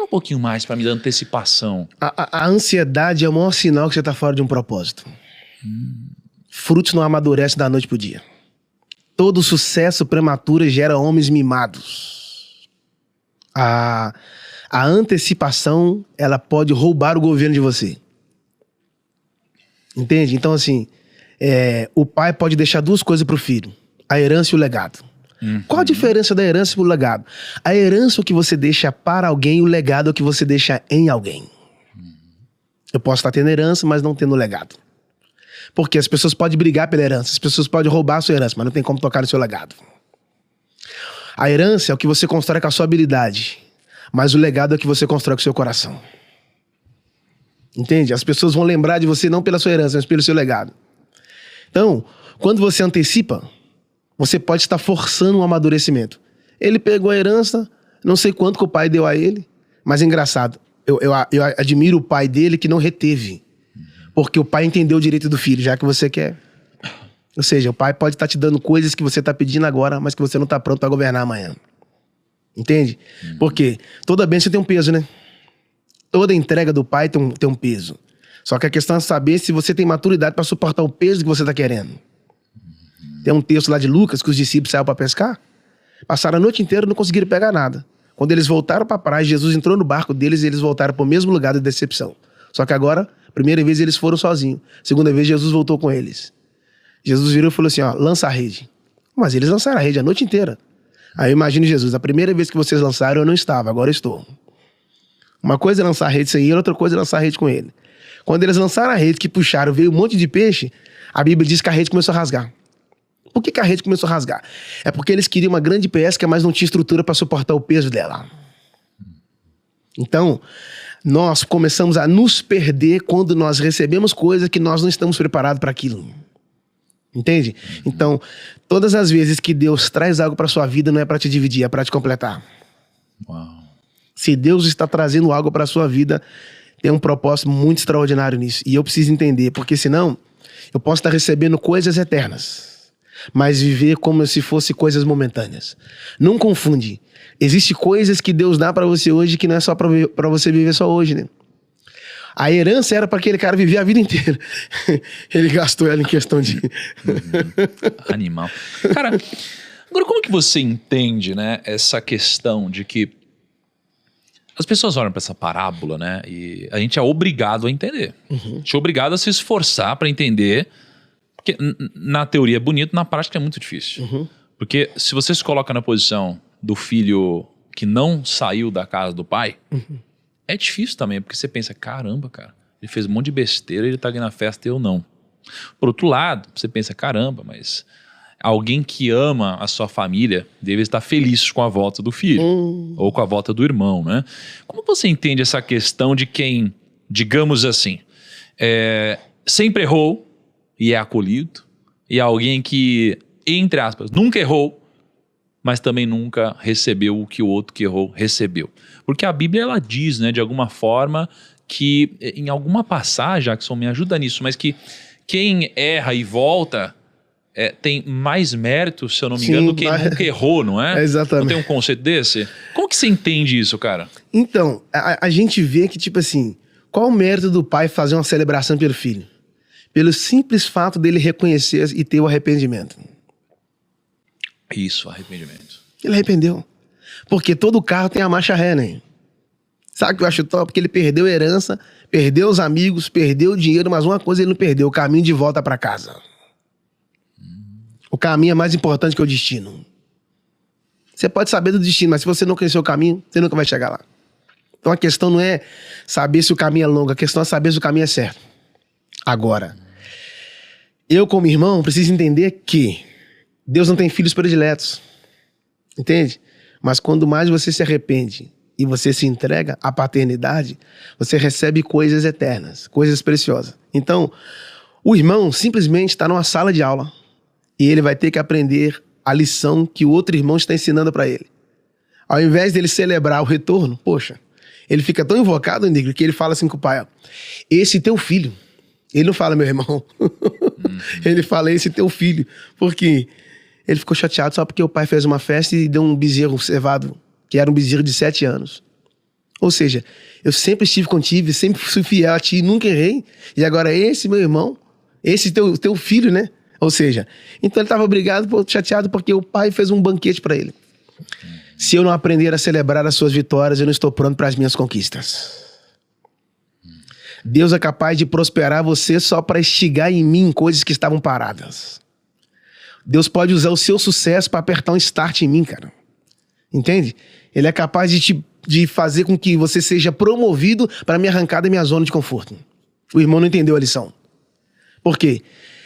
Fala um pouquinho mais pra mim da antecipação. A ansiedade é o maior sinal que você tá fora de um propósito. Frutos não amadurecem da noite pro dia. Todo sucesso prematuro gera homens mimados. A antecipação, ela pode roubar o governo de você. Entende? Então, assim, o pai pode deixar duas coisas pro filho: a herança e o legado. Qual a diferença da herança e do legado? A herança é o que você deixa para alguém, o legado é o que você deixa em alguém. Eu posso estar tendo herança, mas não tendo legado. Porque as pessoas podem brigar pela herança, as pessoas podem roubar a sua herança, mas não tem como tocar no seu legado. A herança é o que você constrói com a sua habilidade, mas o legado é o que você constrói com o seu coração. Entende? As pessoas vão lembrar de você não pela sua herança, mas pelo seu legado. Então, quando você antecipa, você pode estar forçando um amadurecimento. Ele pegou a herança, não sei quanto que o pai deu a ele, mas é engraçado. Eu admiro o pai dele que não reteve. Porque o pai entendeu o direito do filho, já que você quer. Ou seja, o pai pode estar te dando coisas que você está pedindo agora, mas que você não está pronto para governar amanhã. Entende? Porque toda bênção tem um peso, né? Toda entrega do pai tem um peso. Só que a questão é saber se você tem maturidade para suportar o peso que você está querendo. Tem um texto lá de Lucas que os discípulos saíram para pescar, passaram a noite inteira e não conseguiram pegar nada. Quando eles voltaram para a praia, Jesus entrou no barco deles e eles voltaram para o mesmo lugar de decepção. Só que agora, primeira vez eles foram sozinhos. Segunda vez Jesus voltou com eles. Jesus virou e falou assim, ó, lança a rede. Mas eles lançaram a rede a noite inteira. Aí eu imagino Jesus, a primeira vez que vocês lançaram eu não estava, agora eu estou. Uma coisa é lançar a rede sem ele, outra coisa é lançar a rede com ele. Quando eles lançaram a rede, que puxaram, veio um monte de peixe, a Bíblia diz que a rede começou a rasgar. Por que a rede começou a rasgar? É porque eles queriam uma grande pesca, mas não tinha estrutura para suportar o peso dela. Então, nós começamos a nos perder quando nós recebemos coisas que nós não estamos preparados para aquilo. Entende? Então, todas as vezes que Deus traz algo para sua vida, não é para te dividir, é para te completar. Uau. Se Deus está trazendo algo para sua vida, tem um propósito muito extraordinário nisso. E eu preciso entender, porque senão eu posso estar recebendo coisas eternas, mas viver como se fosse coisas momentâneas. Não confunde. Existem coisas que Deus dá pra você hoje que não é só pra você viver só hoje, né? A herança era pra aquele cara viver a vida inteira. Ele gastou ela em questão de... Animal. Cara, agora como que você entende, né, essa questão de que as pessoas olham pra essa parábola, né, e a gente é obrigado a entender. A gente é obrigado a se esforçar pra entender. Porque na teoria é bonito, na prática é muito difícil. Porque se você se coloca na posição do filho que não saiu da casa do pai, é difícil também, porque você pensa, caramba, cara, ele fez um monte de besteira, ele tá aqui na festa e eu não. Por outro lado, você pensa, caramba, mas alguém que ama a sua família deve estar feliz com a volta do filho, ou com a volta do irmão, né? Como você entende essa questão de quem, digamos assim, sempre errou, e é acolhido, e alguém que, entre aspas, nunca errou, mas também nunca recebeu o que o outro que errou recebeu. Porque a Bíblia, ela diz, né, de alguma forma, que em alguma passagem, Jackson, me ajuda nisso, mas que quem erra e volta tem mais mérito, se eu não me engano, do que quem nunca errou, não é? Exatamente. Não tem um conceito desse? Como que você entende isso, cara? Então, a gente vê que, tipo assim, qual o mérito do pai fazer uma celebração pelo filho? Pelo simples fato dele reconhecer e ter o arrependimento. Isso, arrependimento. Ele arrependeu. Porque todo carro tem a marcha ré, né? Sabe o que eu acho top? Porque ele perdeu a herança, perdeu os amigos, perdeu o dinheiro, mas uma coisa ele não perdeu, o caminho de volta para casa. O caminho é mais importante que o destino. Você pode saber do destino, mas se você não conhecer o caminho, você nunca vai chegar lá. Então a questão não é saber se o caminho é longo, a questão é saber se o caminho é certo. Agora, eu como irmão preciso entender que Deus não tem filhos prediletos, entende? Mas quando mais você se arrepende e você se entrega à paternidade, você recebe coisas eternas, coisas preciosas. Então, o irmão simplesmente está numa sala de aula e ele vai ter que aprender a lição que o outro irmão está ensinando para ele. Ao invés dele celebrar o retorno, poxa, ele fica tão invocado, Nigro, que ele fala assim com o pai, ó, esse teu filho. Ele não fala meu irmão. Ele fala esse teu filho. Porque ele ficou chateado só porque o pai fez uma festa e deu um bezerro cevado, que era um bezerro de 7 anos. Ou seja, eu sempre estive contigo, sempre fui fiel a ti, nunca errei. E agora esse meu irmão, esse teu filho, né? Ou seja, então ele estava chateado porque o pai fez um banquete para ele. Se eu não aprender a celebrar as suas vitórias, eu não estou pronto para as minhas conquistas. Deus é capaz de prosperar você só para instigar em mim coisas que estavam paradas. Deus pode usar o seu sucesso para apertar um start em mim, cara. Entende? Ele é capaz de fazer com que você seja promovido para me arrancar da minha zona de conforto. O irmão não entendeu a lição. Por quê?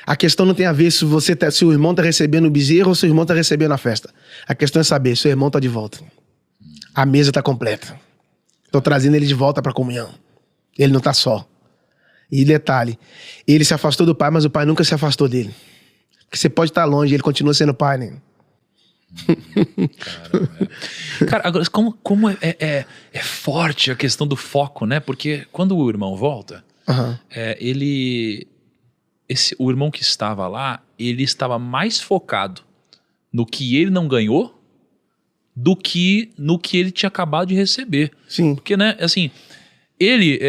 A questão não tem a ver se o irmão está recebendo o bezerro ou se o irmão está recebendo a festa. A questão é saber se o irmão está de volta. A mesa está completa. Estou trazendo ele de volta para a comunhão. Ele não está só. E detalhe, ele se afastou do pai, mas o pai nunca se afastou dele. Porque você pode estar longe, ele continua sendo pai, né? Cara, agora, como é forte a questão do foco, né? Porque quando o irmão volta, o irmão que estava lá, ele estava mais focado no que ele não ganhou do que no que ele tinha acabado de receber. Sim. Porque, né, assim, ele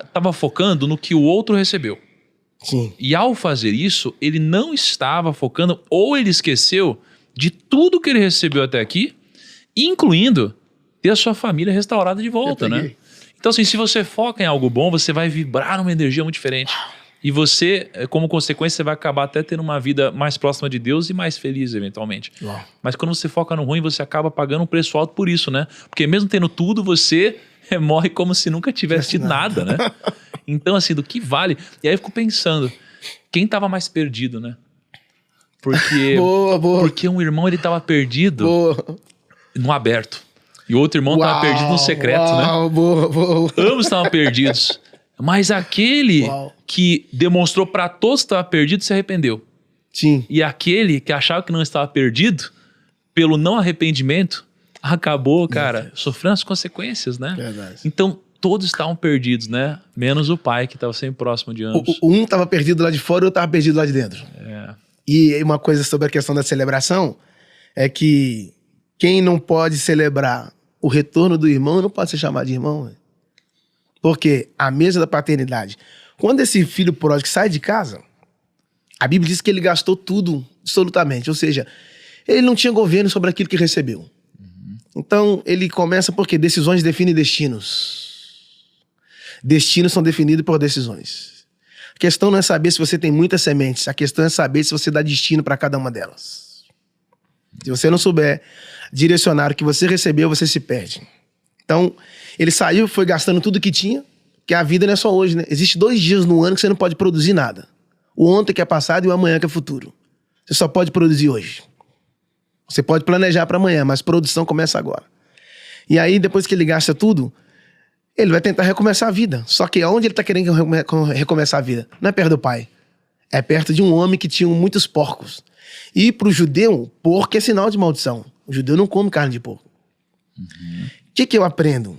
estava focando no que o outro recebeu. Sim. E ao fazer isso, ele não estava focando, ou ele esqueceu de tudo que ele recebeu até aqui, incluindo ter a sua família restaurada de volta, né? Então, assim, se você foca em algo bom, você vai vibrar numa energia muito diferente. E você, como consequência, você vai acabar até tendo uma vida mais próxima de Deus e mais feliz, eventualmente. Uau. Mas quando você foca no ruim, você acaba pagando um preço alto por isso, né? Porque mesmo tendo tudo, você morre como se nunca tivesse tido nada, né? Então, assim, do que vale? E aí eu fico pensando, quem estava mais perdido, né? Porque, porque um irmão, ele estava perdido no aberto. E o outro irmão estava perdido no secreto, né? Ambos estavam perdidos. Mas aquele que demonstrou para todos que estava perdido se arrependeu. Sim. E aquele que achava que não estava perdido, pelo não arrependimento, acabou, cara, sofrendo as consequências, né? Verdade. Então, todos estavam perdidos, né? Menos o pai, que estava sempre próximo de ambos. Um estava perdido lá de fora e o outro estava perdido lá de dentro. E uma coisa sobre a questão da celebração é que quem não pode celebrar o retorno do irmão não pode ser chamado de irmão. Véio. Porque a mesa da paternidade, quando esse filho pródigo sai de casa, a Bíblia diz que ele gastou tudo, absolutamente. Ou seja, ele não tinha governo sobre aquilo que recebeu. Então, ele começa porque decisões definem destinos. Destinos são definidos por decisões. A questão não é saber se você tem muitas sementes. A questão é saber se você dá destino para cada uma delas. Se você não souber direcionar o que você recebeu, você se perde. Então, ele saiu, foi gastando tudo que tinha, que a vida não é só hoje, né? Existem 2 dias no ano que você não pode produzir nada. O ontem que é passado e o amanhã que é futuro. Você só pode produzir hoje. Você pode planejar para amanhã, mas produção começa agora. E aí, depois que ele gasta tudo, ele vai tentar recomeçar a vida. Só que onde ele está querendo recomeçar a vida? Não é perto do pai. É perto de um homem que tinha muitos porcos. E para o judeu, porco é sinal de maldição. O judeu não come carne de porco. O que eu aprendo?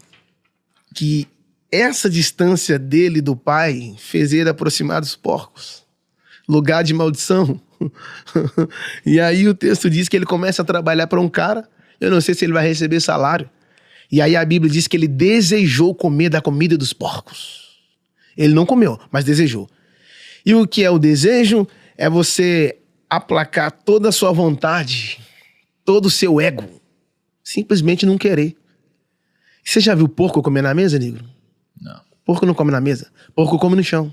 Que essa distância dele do pai fez ele aproximar dos porcos. Lugar de maldição. E aí o texto diz que ele começa a trabalhar para um cara. Eu não sei se ele vai receber salário. E aí a Bíblia diz que ele desejou comer da comida dos porcos. Ele não comeu, mas desejou. E o que é o desejo? É você aplacar toda a sua vontade, todo o seu ego. Simplesmente não querer. Você já viu porco comer na mesa, negro? Não. Porco não come na mesa. Porco come no chão.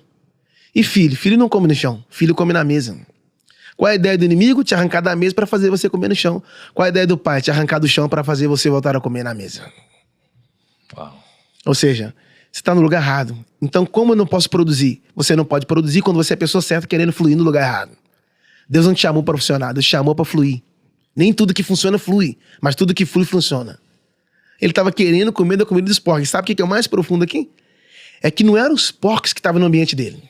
E filho? Filho não come no chão. Filho come na mesa. Qual é a ideia do inimigo? Te arrancar da mesa para fazer você comer no chão. Qual é a ideia do pai? Te arrancar do chão para fazer você voltar a comer na mesa. Uau. Ou seja, você está no lugar errado. Então, como eu não posso produzir? Você não pode produzir quando você é a pessoa certa querendo fluir no lugar errado. Deus não te chamou para funcionar, Deus te chamou para fluir. Nem tudo que funciona flui, mas tudo que flui funciona. Ele estava querendo comer da comida dos porcos. Sabe o que é o mais profundo aqui? É que não eram os porcos que estavam no ambiente dele,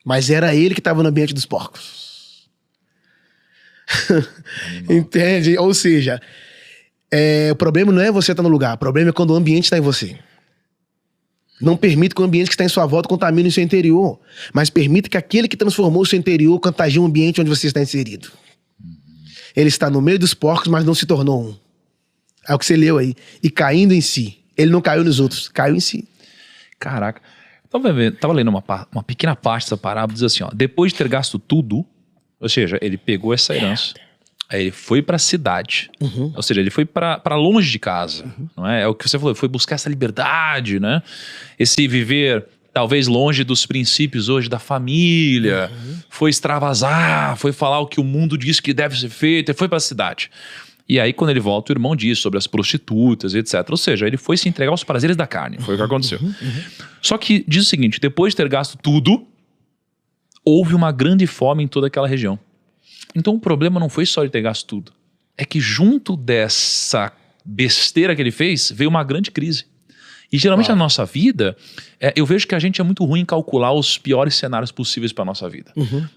mas era ele que estava no ambiente dos porcos. Entende? Ou seja, o problema não é você estar no lugar, o problema é quando o ambiente está em você. Não permita que o ambiente que está em sua volta contamine o seu interior, mas permita que aquele que transformou o seu interior contagie o ambiente onde você está inserido. Ele está no meio dos porcos, mas não se tornou um. É o que você leu aí. E caindo em si, Ele não caiu nos outros, caiu em si. Caraca. Tava lendo uma pequena parte dessa parábola, diz assim, ó, depois de ter gasto tudo, ou seja, ele pegou essa herança, aí ele foi pra cidade, ou seja, ele foi pra longe de casa, não é? É o que você falou, foi buscar essa liberdade, né? Esse viver talvez longe dos princípios hoje da família, foi extravasar, foi falar o que o mundo diz que deve ser feito, ele foi pra cidade. E aí, quando ele volta, o irmão diz sobre as prostitutas, etc. Ou seja, ele foi se entregar aos prazeres da carne. Foi o que aconteceu. Só que diz o seguinte, depois de ter gasto tudo, houve uma grande fome em toda aquela região. Então o problema não foi só ele ter gasto tudo. É que junto dessa besteira que ele fez, veio uma grande crise. E geralmente na nossa vida, eu vejo que a gente é muito ruim em calcular os piores cenários possíveis para nossa vida.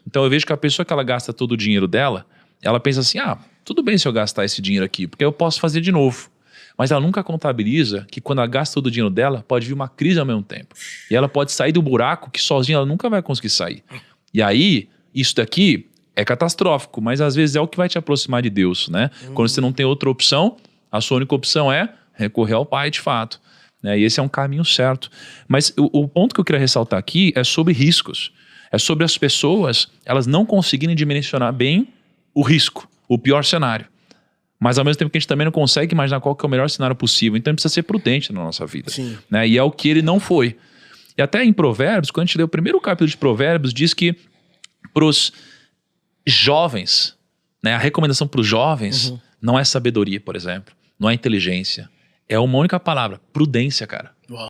Então eu vejo que a pessoa que ela gasta todo o dinheiro dela, ela pensa assim, tudo bem se eu gastar esse dinheiro aqui, porque eu posso fazer de novo. Mas ela nunca contabiliza que quando ela gasta todo o dinheiro dela, pode vir uma crise ao mesmo tempo. E ela pode sair do buraco que sozinha ela nunca vai conseguir sair. E aí, isso daqui é catastrófico, mas às vezes é o que vai te aproximar de Deus, né? Quando você não tem outra opção, a sua única opção é recorrer ao Pai de fato. Né? E esse é um caminho certo. Mas o ponto que eu queria ressaltar aqui é sobre riscos. É sobre as pessoas, elas não conseguirem dimensionar bem o risco, o pior cenário. Mas ao mesmo tempo que a gente também não consegue imaginar qual que é o melhor cenário possível. Então a gente precisa ser prudente na nossa vida. Né? E é o que ele não foi. E até em Provérbios, quando a gente lê o primeiro capítulo de Provérbios, diz que para os jovens, né, a recomendação para os jovens não é sabedoria, por exemplo. Não é inteligência. É uma única palavra, prudência, cara. Uau.